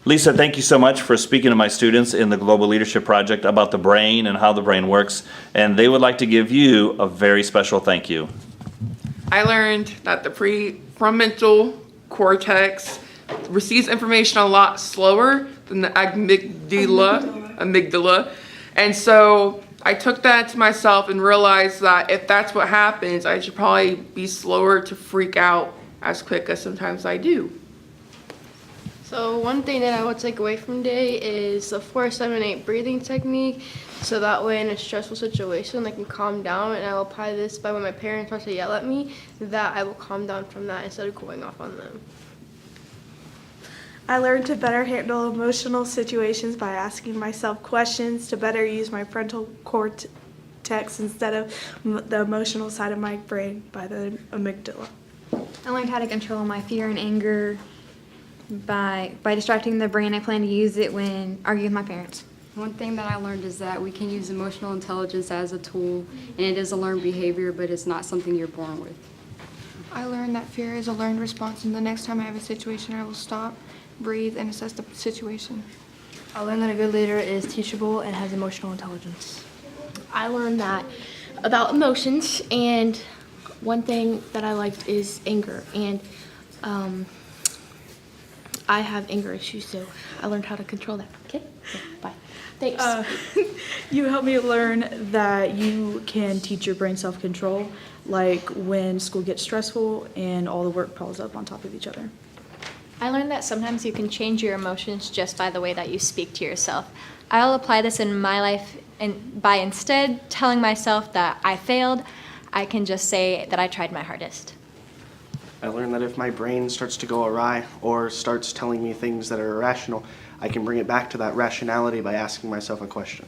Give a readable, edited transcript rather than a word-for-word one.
Lisa, thank you so much for speaking to my students in the Global Leadership Project about the brain and how the brain works. And they would like to give you a very special thank you. I learned that the prefrontal cortex receives information a lot slower than the amygdala. And so I took that to myself and realized that if that's what happens, I should probably be slower to freak out as quick as sometimes I do. So one thing that I would take away from today is the 4-7-8 breathing technique. So that way in a stressful situation I can calm down, and I will apply this by when my parents start to yell at me, that I will calm down from that instead of going off on them. I learned to better handle emotional situations by asking myself questions to better use my frontal cortex instead of the emotional side of my brain by the amygdala. I learned how to control my fear and anger by distracting the brain. I plan to use it when arguing with my parents. One thing that I learned is that we can use emotional intelligence as a tool, and it is a learned behavior, but it's not something you're born with. I learned that fear is a learned response, and the next time I have a situation, I will stop, breathe, and assess the situation. I learned that a good leader is teachable and has emotional intelligence. I learned that about emotions, and one thing that I liked is anger, and I have anger issues, so I learned how to control that. Okay, so, bye. Thanks. You helped me learn that you can teach your brain self-control, like when school gets stressful and all the work piles up on top of each other. I learned that sometimes you can change your emotions just by the way that you speak to yourself. I'll apply this in my life, and by instead telling myself that I failed, I can just say that I tried my hardest. I learned that if my brain starts to go awry or starts telling me things that are irrational, I can bring it back to that rationality by asking myself a question.